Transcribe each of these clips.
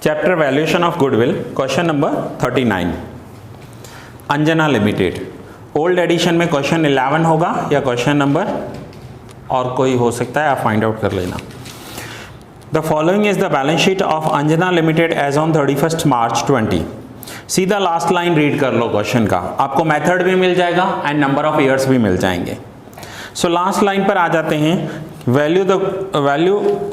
Chapter valuation of goodwill, question number 39। Anjana limited, old edition में question 11 होगा या question number और कोई हो सकता है, आप फाइंड आउट कर लेना। The following is the balance sheet of Anjana limited as on 31 March 20। सीधा लास्ट लाइन रीड कर लो क्वेश्चन का, आपको मेथड भी मिल जाएगा एंड नंबर ऑफ ईयर्स भी मिल जाएंगे। सो लास्ट लाइन पर आ जाते हैं। Value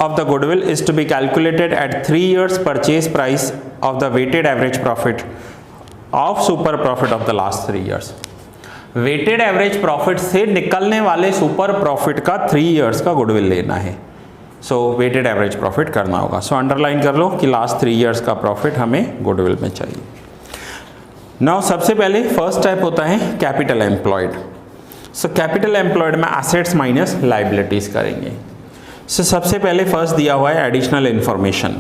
of the goodwill is to be calculated at 3 years purchase price of the weighted average profit of super profit of the last 3 years। Weighted average profit से निकलने वाले super profit का 3 years का goodwill लेना है। सो weighted average profit करना होगा। So underline कर लो कि लास्ट 3 years का प्रॉफिट हमें गुडविल में चाहिए। नाउ सबसे पहले फर्स्ट स्टेप होता है capital employed. So capital employed में एसेट्स माइनस लाइबिलिटीज करेंगे। सो सबसे पहले फर्स्ट दिया हुआ है additional information.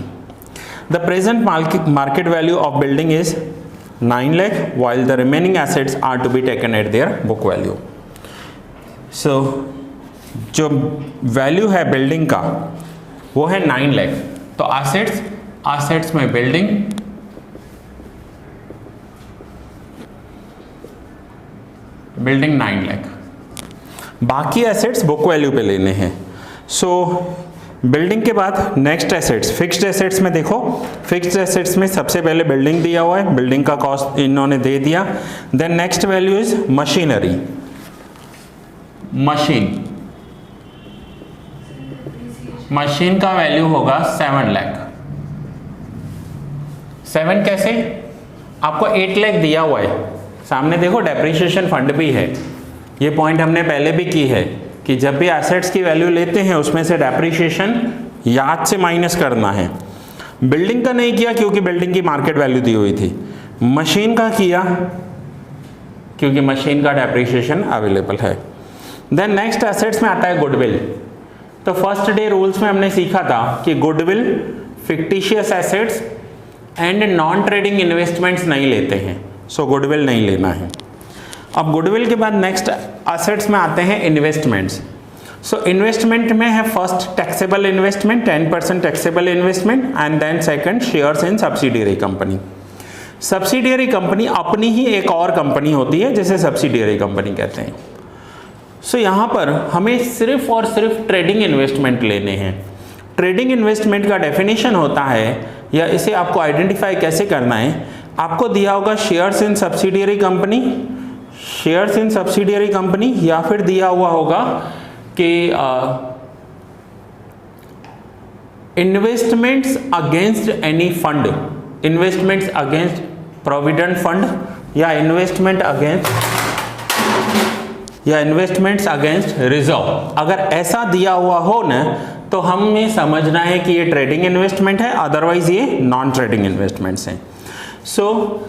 The present market value of building is 9 lakh while the remaining assets are to be taken at their book value। so जो value है building का वो है 9 लाख। तो एसेट्स में बिल्डिंग 9 लाख, बाकी एसेट्स बुक वैल्यू पे लेने हैं। सो बिल्डिंग के बाद नेक्स्ट एसेट्स, फिक्स्ड एसेट्स में देखो, फिक्स्ड एसेट्स में सबसे पहले बिल्डिंग दिया हुआ है, बिल्डिंग का कॉस्ट इन्होंने दे दिया। Then next value is machinery, machine का वैल्यू होगा 7 लाख। 7 कैसे, आपको 8 लाख दिया हुआ है, सामने देखो डेप्रिसिएशन फंड भी है। ये पॉइंट हमने पहले भी की है कि जब भी एसेट्स की वैल्यू लेते हैं उसमें से डेप्रिसिएशन याद से माइनस करना है। बिल्डिंग का नहीं किया क्योंकि बिल्डिंग की मार्केट वैल्यू दी हुई थी, मशीन का किया क्योंकि मशीन का डेप्रिसिएशन अवेलेबल है। देन नेक्स्ट एसेट्स में आता है गुडविल। तो फर्स्ट डे रूल्स में हमने सीखा था कि goodwill, fictitious assets and non trading investments नहीं लेते हैं। सो गुडविल नहीं लेना है। अब गुडविल के बाद नेक्स्ट एसेट्स में आते हैं इन्वेस्टमेंट्स। सो इन्वेस्टमेंट में है first taxable investment, 10% taxable investment and then second shares in subsidiary company. Subsidiary company अपनी ही एक और कंपनी होती है जिसे सब्सिडियरी कंपनी कहते हैं। सो यहाँ पर हमें सिर्फ और सिर्फ ट्रेडिंग इन्वेस्टमेंट लेने हैं। ट्रेडिंग इन्वेस्टमेंट का डेफिनेशन होता है, या इसे आपको आइडेंटिफाई कैसे करना है, आपको दिया होगा shares in subsidiary company, shares in subsidiary company, या फिर दिया हुआ होगा कि investments against any fund, investments against provident fund, या इन्वेस्टमेंट्स अगेंस्ट रिजर्व। अगर ऐसा दिया हुआ हो ना तो हमें समझना है कि ये ट्रेडिंग इन्वेस्टमेंट है, अदरवाइज ये नॉन ट्रेडिंग इन्वेस्टमेंट्स हैं। सो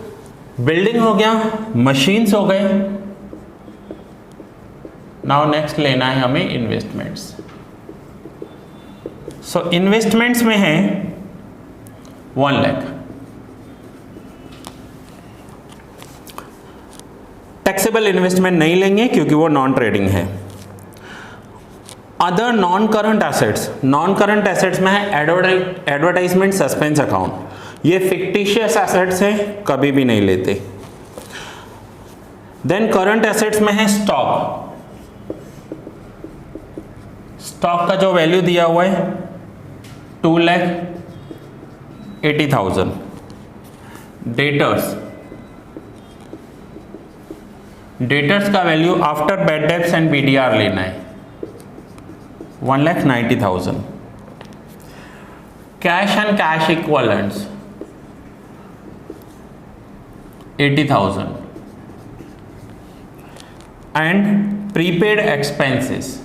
बिल्डिंग हो गया, मशीन्स हो गए। नाउ नेक्स्ट लेना है हमें इन्वेस्टमेंट्स। सो इन्वेस्टमेंट्स में है 1 लाख। टैक्सेबल इन्वेस्टमेंट नहीं लेंगे क्योंकि वो नॉन ट्रेडिंग है। Other non current assets, non current assets में है एडवर्टाइजमेंट सस्पेंस अकाउंट, ये फिक्टिशियस एसेट्स हैं, कभी भी नहीं लेते। देन करंट एसेट्स में है स्टॉक, स्टॉक का जो वैल्यू दिया हुआ है 2,80,000। डेटर्स का value after bad debts and BDR लेना है 1,90,000। Cash and cash equivalents 80,000 and prepaid expenses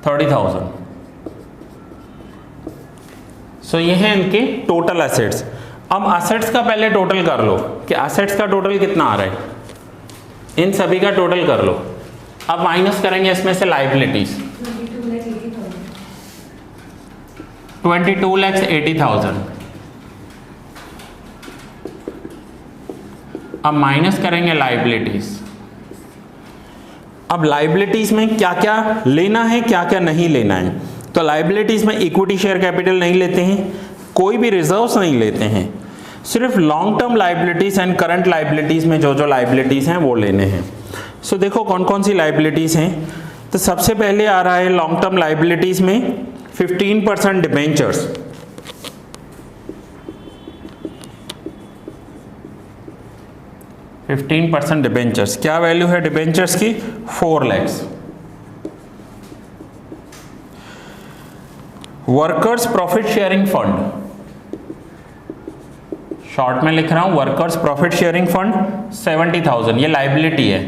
30,000। सो ये हैं इनके टोटल एसेट्स। अब एसेट्स का पहले टोटल कर लो कि एसेट्स का टोटल कितना आ रहा है, इन सभी का टोटल कर लो। अब माइनस करेंगे इसमें से लाइबिलिटीज, 22,80,000। अब माइनस करेंगे लाइबिलिटीज, अब लाइबिलिटीज में क्या क्या लेना है, क्या क्या नहीं लेना है। तो लाइबिलिटीज में इक्विटी शेयर कैपिटल नहीं लेते हैं, कोई भी रिजर्व्स नहीं लेते हैं, सिर्फ long term liabilities and current liabilities में जो जो लाइबिलिटीज हैं वो लेने हैं। सो देखो कौन कौन सी लाइबिलिटीज हैं। तो सबसे पहले आ रहा है लॉन्ग टर्म लाइबिलिटीज में 15% डिबेंचर्स, डिबेंचर्स। क्या वैल्यू है डिबेंचर्स की? 4 lakh. Workers profit sharing fund, short में लिख रहा हूं, वर्कर्स प्रॉफिट शेयरिंग फंड 70,000, ये लाइबिलिटी है।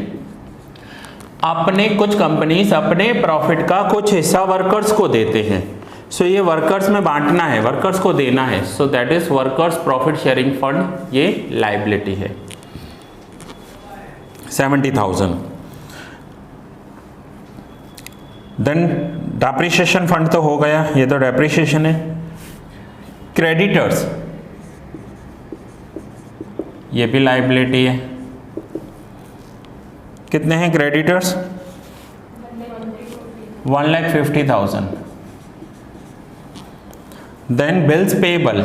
अपने कुछ कंपनीज अपने प्रॉफिट का कुछ हिस्सा वर्कर्स को देते हैं, सो ये वर्कर्स में बांटना है, वर्कर्स को देना है, so that is workers profit sharing fund, ये लाइबिलिटी है 70,000। देन डेप्रिसिएशन फंड तो हो गया, ये तो डेप्रिसिएशन है। क्रेडिटर्स, ये भी लाइबिलिटी है। कितने हैं creditors? 1,50,000। Then bills payable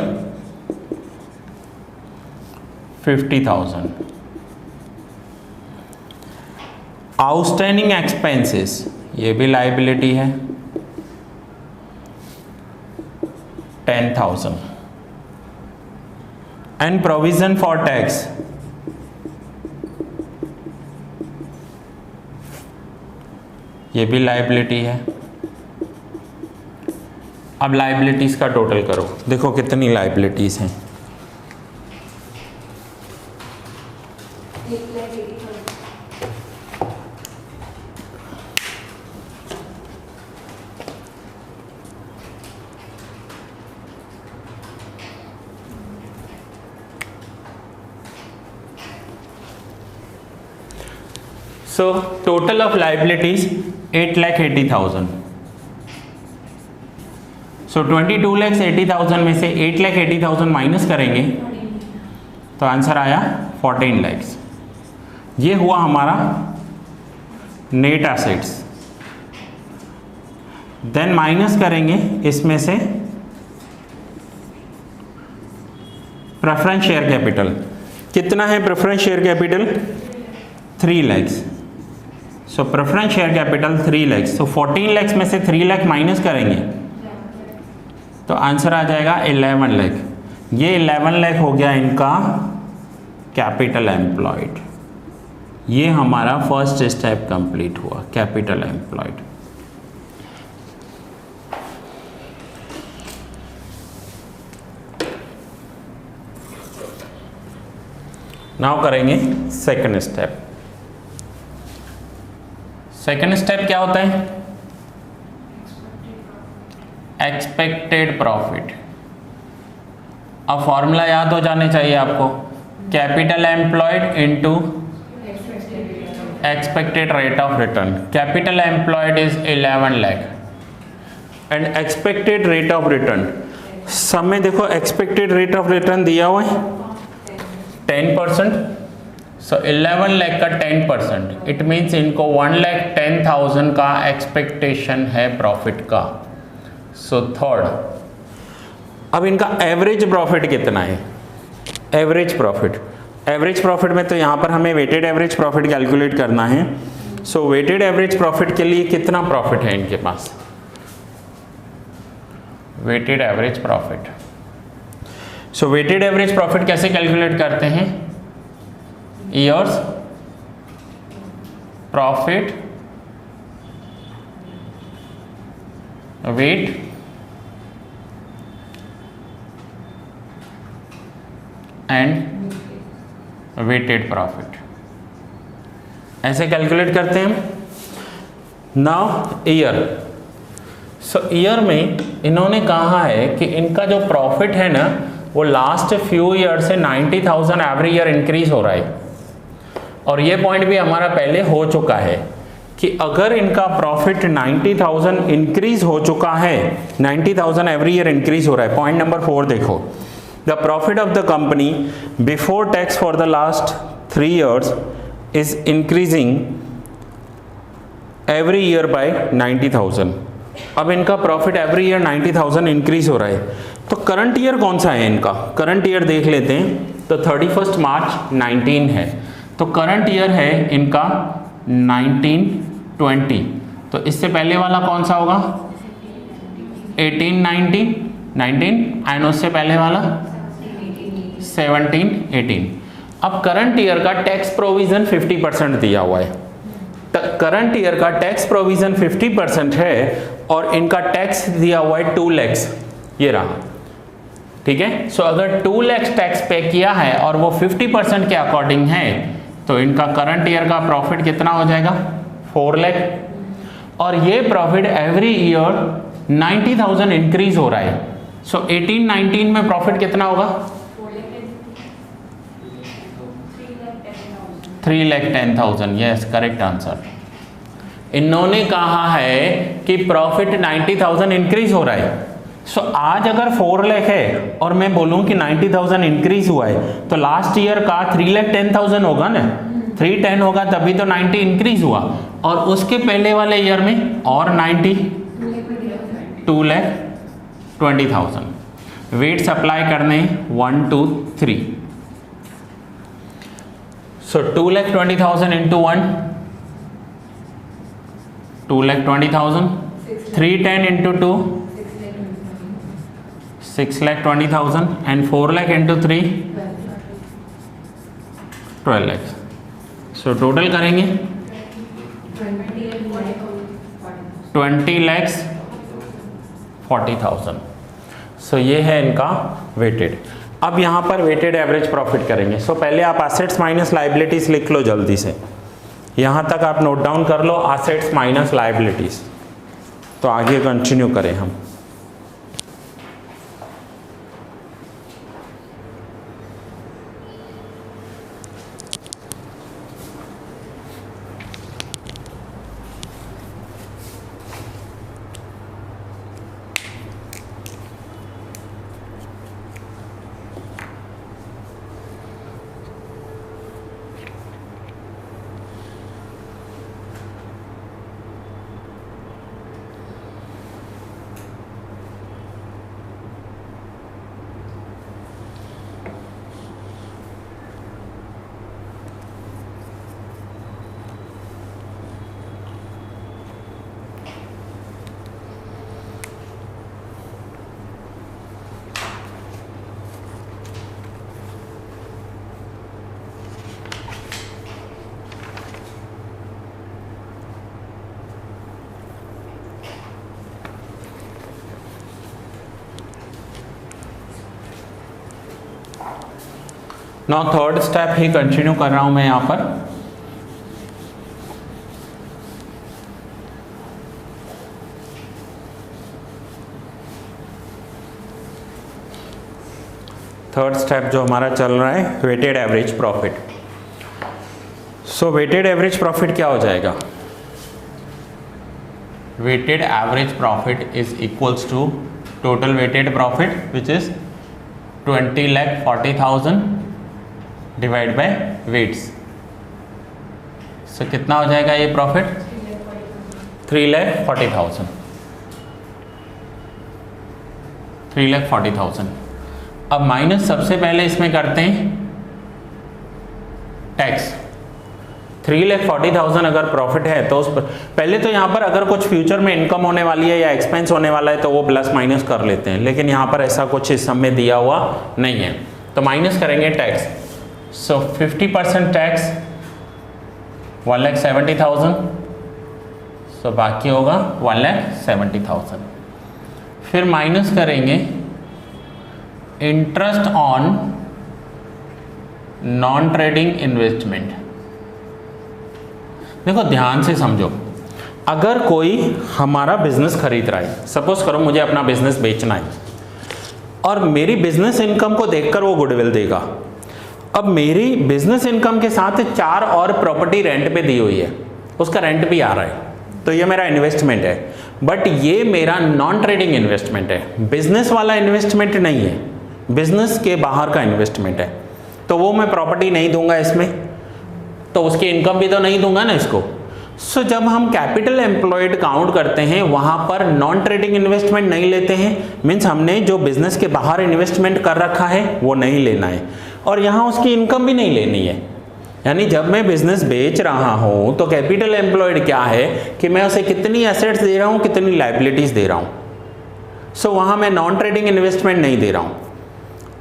50,000। Outstanding expenses, ये भी लाइबिलिटी है 10,000। एंड प्रोविजन फॉर टैक्स, ये भी लाइबिलिटी है। अब लाइबिलिटीज का टोटल करो, देखो कितनी लाइबिलिटीज हैं। So total of liabilities 8,80,000. So 22,80,000 में से 8,80,000 माइनस करेंगे तो आंसर आया 14 lakhs। ये हुआ हमारा नेट एसेट्स। देन माइनस करेंगे इसमें से प्रेफरेंस शेयर कैपिटल। कितना है प्रेफरेंस शेयर कैपिटल? 3 lakhs। सो प्रेफरेंस शेयर कैपिटल 3 lakhs। सो 14 lakhs में से 3 लाख माइनस करेंगे तो आंसर आ जाएगा 11 लाख। ये 11 लाख हो गया इनका कैपिटल एम्प्लॉयड। ये हमारा फर्स्ट स्टेप कंप्लीट हुआ, कैपिटल एम्प्लॉयड। नाउ करेंगे सेकंड स्टेप। सेकंड स्टेप क्या होता है? Expected profit. अब फॉर्मूला याद हो जाने चाहिए आपको, capital employed into expected rate of return. Capital employed is 11 lakh and expected rate of return, सब में देखो एक्सपेक्टेड रेट ऑफ रिटर्न दिया हुआ है 10%। सो 11 लाख का 10%, इट मीन्स इनको 1,10,000 का एक्सपेक्टेशन है प्रॉफिट का। सो थर्ड, अब इनका एवरेज प्रॉफिट कितना है? एवरेज प्रॉफिट में तो यहाँ पर हमें वेटेड एवरेज प्रॉफिट कैलकुलेट करना है। सो वेटेड एवरेज प्रॉफिट के लिए कितना प्रॉफिट है इनके पास? Weighted average profit. So weighted average profit कैसे कैलकुलेट करते हैं? Years profit weight and weighted profit, ऐसे कैलकुलेट करते हैं। Now year. सो ईयर में इन्होंने कहा है कि इनका जो प्रॉफिट है ना वो लास्ट फ्यू ईयर से 90,000 एवरी ईयर इंक्रीज हो रहा है। और ये पॉइंट भी हमारा पहले हो चुका है कि अगर इनका प्रॉफिट 90,000 इंक्रीज हो चुका है, 90,000 एवरी ईयर इंक्रीज हो रहा है। पॉइंट नंबर 4 देखो, the profit of the company before tax for the last 3 years is increasing every year by 90,000। अब इनका प्रॉफिट एवरी ईयर 90,000 इंक्रीज हो रहा है, तो करंट ईयर कौन सा है इनका? करंट ईयर देख लेते हैं। तो 31 मार्च 19 है, तो करंट ईयर है इनका 1920। तो इससे पहले वाला कौन सा होगा? 19 एंड उससे पहले वाला 17-18। अब करंट ईयर का टैक्स प्रोविजन 50% दिया हुआ है। करंट ईयर का टैक्स प्रोविजन 50% है और इनका टैक्स दिया हुआ है 2 lakhs, ये रहा। ठीक है, सो अगर 2 lakhs टैक्स पे किया है और वो 50% के अकॉर्डिंग है, तो इनका करंट ईयर का प्रॉफिट कितना हो जाएगा? 4 lakh। और ये प्रॉफिट एवरी ईयर 90,000 इंक्रीज हो रहा है। सो 18-19 में प्रॉफिट कितना होगा? 3,10,000। Yes, correct answer. इन्होंने कहा है कि प्रॉफिट 90,000 इंक्रीज हो रहा है। सो आज अगर 4 लाख है और मैं बोलूं कि 90,000 इंक्रीज हुआ है, तो लास्ट ईयर का 3,10,000 होगा ना, 310 होगा, तभी तो 90 इंक्रीज हुआ। और उसके पहले वाले ईयर में और 90, 2,20,000। वेट्स अप्लाई करने 1 2 3। So 2,20,000 into 1, 2,20,000, 310 into 2, 6,20,000 and 4 lakh into 3, 12 lakhs. So total करेंगे 20,40,000। So ये है इनका वेटेड। अब यहाँ पर वेटेड एवरेज प्रॉफिट करेंगे। सो पहले आप एसेट्स माइनस लायबिलिटीज लिख लो जल्दी से, यहाँ तक आप नोट डाउन कर लो, एसेट्स माइनस लायबिलिटीज। तो आगे कंटिन्यू करें हम। नाउ थर्ड स्टेप ही कंटिन्यू कर रहा हूं मैं यहां पर। थर्ड स्टेप जो हमारा चल रहा है weighted average profit. So weighted average profit क्या हो जाएगा? Weighted average profit is equals to total weighted profit which is 20,40,000 divide by weights. So कितना हो जाएगा ये प्रॉफिट? 3,40,000। 3,40,000। अब माइनस सबसे पहले इसमें करते हैं टैक्स। 3,40,000 अगर प्रॉफिट है तो उस पर पहले तो यहाँ पर अगर कुछ फ्यूचर में इनकम होने वाली है या एक्सपेंस होने वाला है तो वो प्लस माइनस कर लेते हैं, लेकिन यहाँ पर ऐसा कुछ इस समय दिया हुआ नहीं है, तो माइनस करेंगे टैक्स। सो 50% टैक्स 1,70,000। सो बाकी होगा 1,70,000। फिर माइनस करेंगे interest on non trading investment. देखो ध्यान से समझो, अगर कोई हमारा बिजनेस खरीद रहा है, सपोज करो मुझे अपना बिजनेस बेचना है और मेरी बिजनेस इनकम को देखकर वो गुडविल देगा। अब मेरी बिजनेस इनकम के साथ 4 और प्रॉपर्टी रेंट पे दी हुई है, उसका रेंट भी आ रहा है, तो ये मेरा इन्वेस्टमेंट है, बट ये मेरा नॉन ट्रेडिंग इन्वेस्टमेंट है, बिजनेस वाला इन्वेस्टमेंट नहीं है, बिजनेस के बाहर का इन्वेस्टमेंट है। तो वो मैं प्रॉपर्टी नहीं दूंगा इसमें, तो उसकी इनकम भी तो नहीं दूंगा ना इसको। सो जब हम कैपिटल एम्प्लॉयड काउंट करते हैं वहां पर नॉन ट्रेडिंग इन्वेस्टमेंट नहीं लेते हैं, मीन्स हमने जो बिजनेस के बाहर इन्वेस्टमेंट कर रखा है वो नहीं लेना है, और यहाँ उसकी इनकम भी नहीं लेनी है। यानी जब मैं बिजनेस बेच रहा हूँ तो कैपिटल एम्प्लॉयड क्या है कि मैं उसे कितनी एसेट्स दे रहा हूँ, कितनी लाइबिलिटीज दे रहा हूँ। सो वहाँ मैं नॉन ट्रेडिंग इन्वेस्टमेंट नहीं दे रहा हूँ,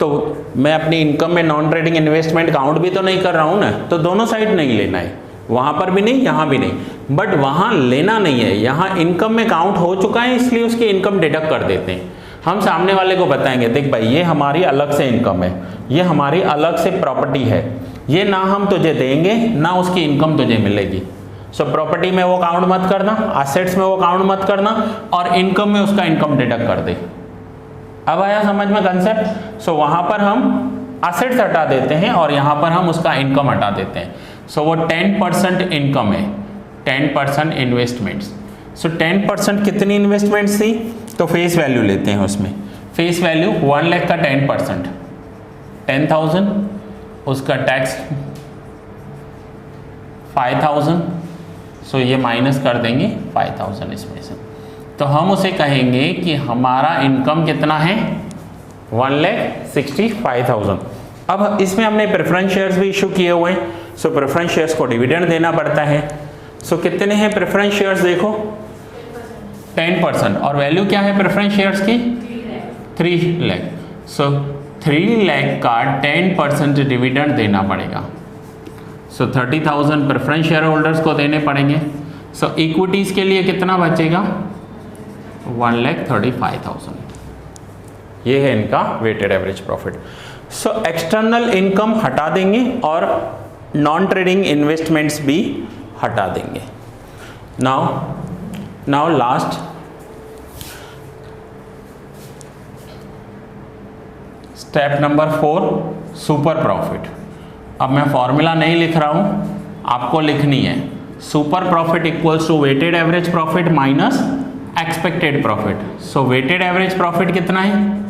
तो मैं अपनी इनकम में नॉन ट्रेडिंग इन्वेस्टमेंट काउंट भी तो नहीं कर रहा हूँ ना, तो दोनों साइड नहीं लेना है, वहाँ पर भी नहीं यहाँ भी नहीं। बट वहाँ लेना नहीं है, यहाँ इनकम में काउंट हो चुका है इसलिए उसकी इनकम डिडक्ट कर देते हैं। हम सामने वाले को बताएंगे देख भाई ये हमारी अलग से इनकम है, ये हमारी अलग से प्रॉपर्टी है, ये ना हम तुझे देंगे ना उसकी इनकम तुझे मिलेगी। सो प्रॉपर्टी में वो काउंट मत करना, एसेट्स में वो काउंट मत करना, और इनकम में उसका इनकम डिडक्ट कर दे। अब आया समझ में कंसेप्ट। सो वहाँ पर हम एसेट्स हटा देते हैं और यहाँ पर हम उसका इनकम हटा देते हैं। सो वो 10% इनकम है, 10% इन्वेस्टमेंट्स। सो 10% कितनी इन्वेस्टमेंट्स थी, तो फेस वैल्यू लेते हैं उसमें। फेस वैल्यू 1 लाख का 10%, 10,000, उसका टैक्स 5,000। सो ये माइनस कर देंगे 5,000 इसमें से, तो हम उसे कहेंगे कि हमारा इनकम कितना है, 1,65,000। अब इसमें हमने प्रेफरेंस शेयर्स भी इशू किए हुए हैं, सो प्रेफरेंस शेयर्स को डिविडेंड देना पड़ता है। सो कितने हैं प्रेफरेंस शेयर्स, देखो 10%, और वैल्यू क्या है प्रेफरेंस शेयर्स की, 3 लाख। सो 3 लाख का 10% डिविडेंड देना पड़ेगा। सो 30,000 प्रेफरेंस शेयर होल्डर्स को देने पड़ेंगे। सो इक्विटीज के लिए कितना बचेगा, 1,35,000। ये है इनका weighted average profit. So external income हटा देंगे और नॉन ट्रेडिंग इन्वेस्टमेंट्स भी हटा देंगे। Now last step number 4, super profit. अब मैं फॉर्मूला नहीं लिख रहा हूं, आपको लिखनी है। Super profit equals to weighted average profit minus expected profit. So weighted average profit कितना है,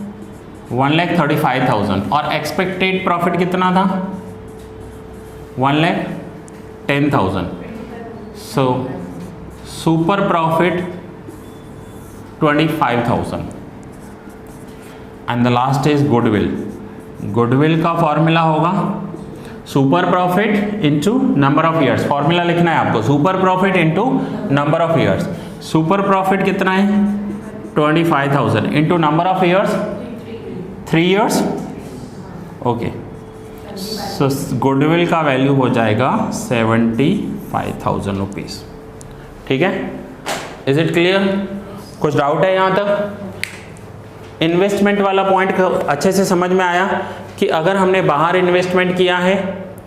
1,35,000, और एक्सपेक्टेड प्रॉफिट कितना था, 1,10,000। So super profit 25,000, and the last is goodwill. Goodwill का फॉर्मूला होगा super profit into number of years. Formula लिखना है आपको, super profit into number of years. Super profit कितना है, 25,000 into number of years 3 years. Okay, so goodwill का value हो जाएगा 75,000 रुपीज़। ठीक है, इज इट क्लियर? कुछ डाउट है यहाँ तक? इन्वेस्टमेंट वाला पॉइंट अच्छे से समझ में आया कि अगर हमने बाहर इन्वेस्टमेंट किया है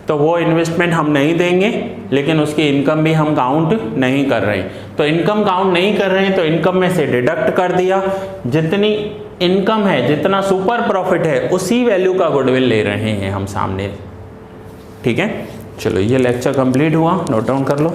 तो वो इन्वेस्टमेंट हम नहीं देंगे, लेकिन उसकी इनकम भी हम काउंट नहीं कर रहे हैं। तो इनकम काउंट नहीं कर रहे हैं तो इनकम में से डिडक्ट कर दिया, जितनी इनकम है, जितना सुपर प्रॉफिट है, उसी वैल्यू का गुडविल ले रहे हैं हम सामने। ठीक है, चलो ये लेक्चर कंप्लीट हुआ, नोट डाउन कर लो।